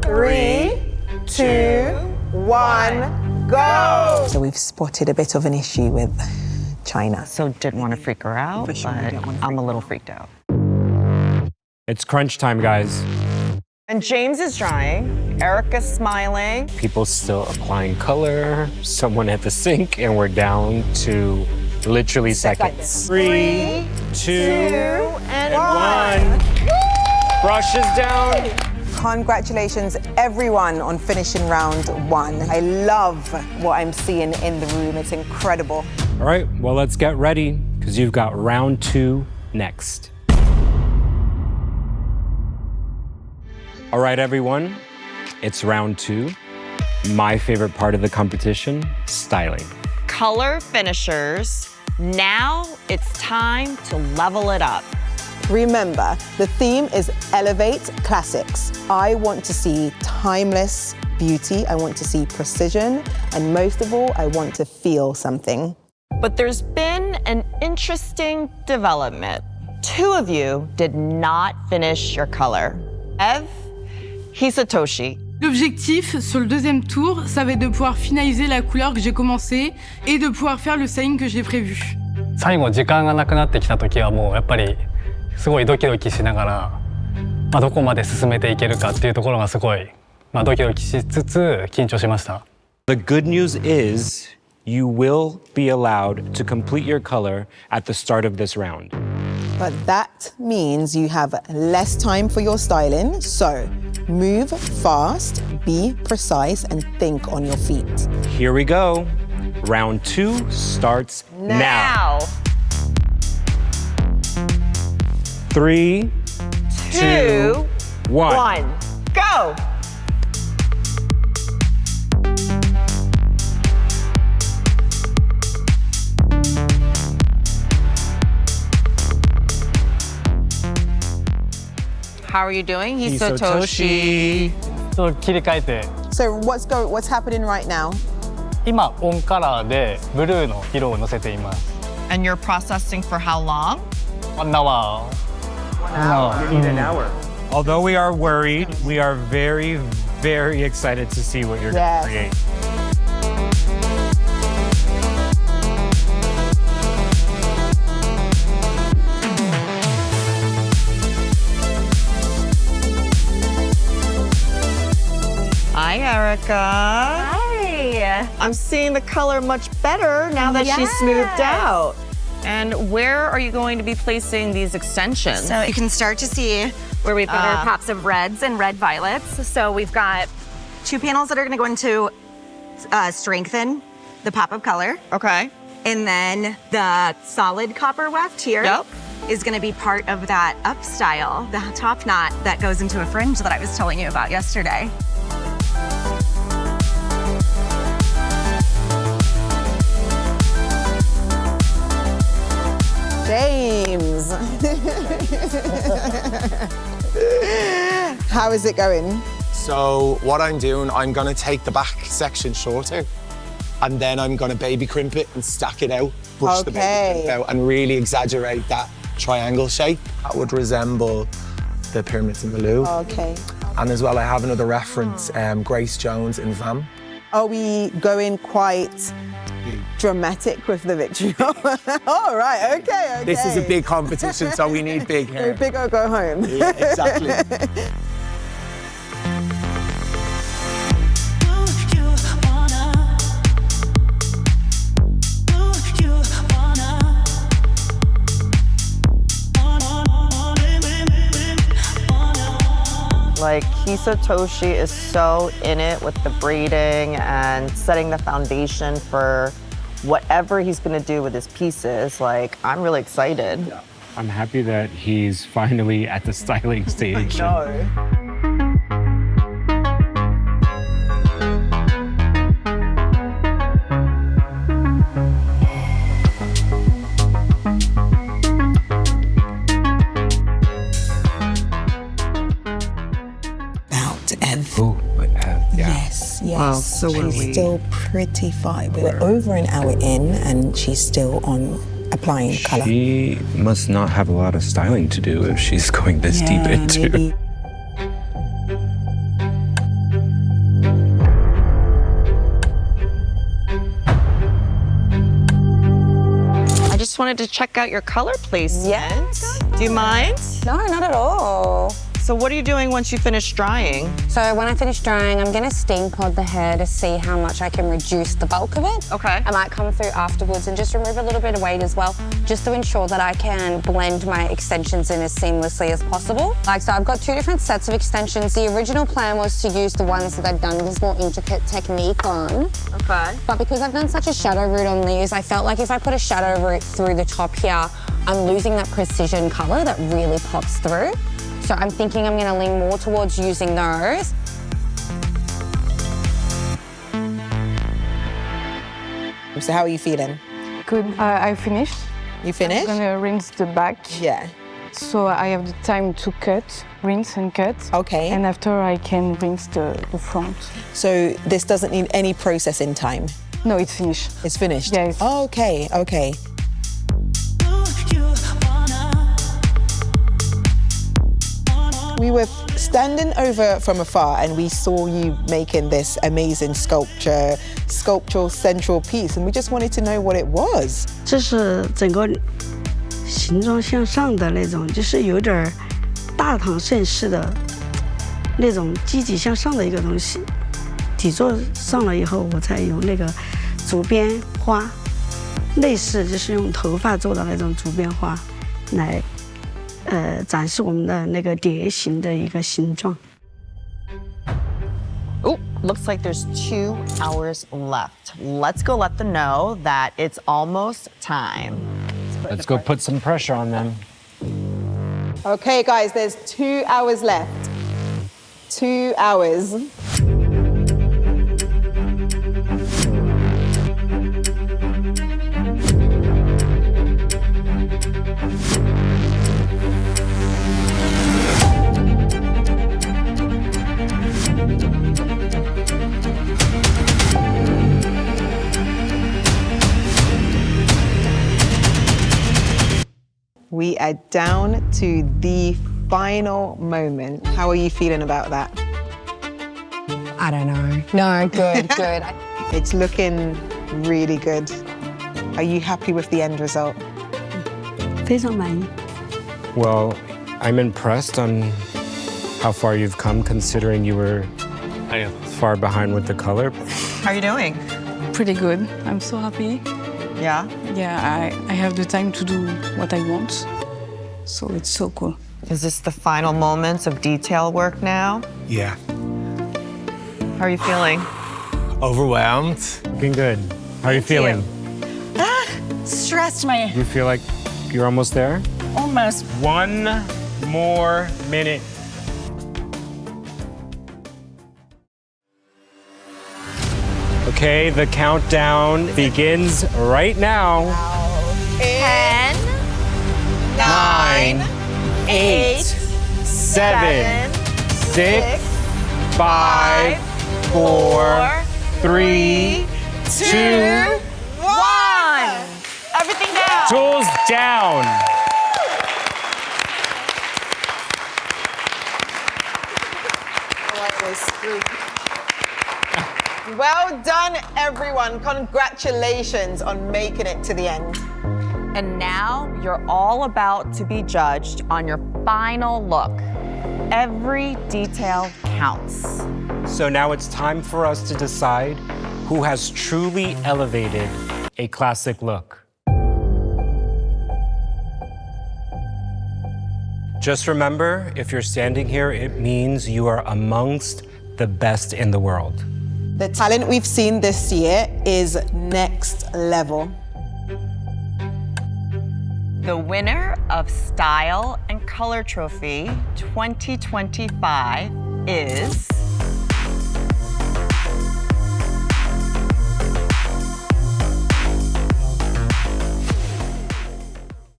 3, 2, 1, go! So we've spotted a bit of an issue with China. So didn't want to freak her out, but I'm a little freaked out. It's crunch time, guys. And James is drying, Erica's smiling. People still applying color, someone at the sink, and we're down to literally seconds. 3, 2, and 1. Brushes down. Congratulations, everyone, on finishing round 1. I love what I'm seeing in the room. It's incredible. All right, well, let's get ready, because you've got round 2 next. All right, everyone, it's round 2. My favorite part of the competition, styling. Color finishers. Now it's time to level it up. Remember, the theme is Elevate Classics. I want to see timeless beauty. I want to see precision. And most of all, I want to feel something. But there's been an interesting development. 2 of you did not finish your color. Eve, Hisatoshi. L'objectif sur le deuxième tour, ça va être de pouvoir finaliser la couleur que j'ai commencée et de pouvoir faire le styling que j'ai prévu. 最後時間がなくなってきた時はもうやっぱりすごいドキドキしながら、どこまで進めていけるかっていうところがすごい、ドキドキしつつ緊張しました。 The good news is you will be allowed to complete your color at the start of this round. But that means you have less time for your styling. So move fast, be precise, and think on your feet. Here we go. Round 2 starts now. 3, 2, 1. Go! How are you doing, Hisatoshi? ちょっと切り替えて、 So what's happening right now? 今オンカラーでブルーの色をのせています。 And you're processing for how long? 1 hour. 1 hour. You need an hour. Although we are worried, we are very, very excited to see what you're going to create. Hi, Erica. Hi. I'm seeing the color much better now that she's smoothed out. And where are you going to be placing these extensions? So you can start to see where we've got our pops of reds and red violets. So we've got 2 panels that are going to go into strengthen the pop of color. Okay. And then the solid copper weft here is going to be part of that up style, the top knot that goes into a fringe that I was telling you about yesterday. James. How is it going? So what I'm doing, I'm gonna take the back section shorter and then I'm gonna baby crimp it and stack it out, push the baby crimp out and really exaggerate that triangle shape. That would resemble the pyramids in the Louvre. Okay. And as well, I have another reference, Grace Jones in Vam. Are we going quite dramatic with the victory? All right, okay. This is a big competition, so we need big hair. Big or go home. Yeah, exactly. Like, Hisatoshi is so in it with the braiding and setting the foundation for whatever he's gonna do with his pieces. Like, I'm really excited. Yeah. I'm happy that he's finally at the styling stage. I know. Yes. Wow, so she's still pretty fine. We're over an hour in and she's still on applying colour. She must not have a lot of styling to do if she's going this deep into. Maybe. just wanted to check out your color placement. Yes. Do you mind? No, not at all. So what are you doing once you finish drying? So when I finish drying, I'm gonna Steampod the hair to see how much I can reduce the bulk of it. Okay. I might come through afterwards and just remove a little bit of weight as well, just to ensure that I can blend my extensions in as seamlessly as possible. Like, so I've got 2 different sets of extensions. The original plan was to use the ones that I've done this more intricate technique on. Okay. But because I've done such a shadow route on these, I felt like if I put a shadow route through the top here, I'm losing that precision color that really pops through. So I'm thinking I'm gonna lean more towards using those. So how are you feeling? Good. I finished. You finished? I'm gonna rinse the back. Yeah. So I have the time to cut, rinse and cut. Okay. And after I can rinse the front. So this doesn't need any processing time? No, it's finished. It's finished? Yes. Oh, okay, okay. We were standing over from afar and we saw you making this amazing sculptural central piece, and we just wanted to know what it was. 这是整个形状向上的那种，就是有点大堂盛式的那种积极向上的一个东西。底座上了以后，我再用那个竹编花，类似就是用头发做的那种竹编花来。展示我们的那个蝶形的一个形状。 Oh, looks like there's 2 hours left. Let's go let them know that it's almost time. Let's go put some pressure on them. Okay, guys, there's 2 hours left. 2 hours. We are down to the final moment. How are you feeling about that? I don't know. No, good, good. It's looking really good. Are you happy with the end result? 非常满意。 Well, I'm impressed on how far you've come, considering you were far behind with the color. How are you doing? Pretty good. I'm so happy. Yeah? Yeah, I have the time to do what I want. So it's so cool. Is this the final moments of detail work now? Yeah. How are you feeling? Overwhelmed. Looking good. How are you feeling? Stressed my Do you feel like you're almost there? almost. 1 more minute. Okay, the countdown begins right now. 10, 9, 8, 7, 6, 5, 4, 3, 2, 1. Everything down. tools down. Well done, everyone. Congratulations on making it to the end. And now you're all about to be judged on your final look. Every detail counts. So now it's time for us to decide who has truly elevated a classic look. Just remember, if you're standing here, it means you are amongst the best in the world. The talent we've seen this year is next level. The winner of Style and Color Trophy 2025 is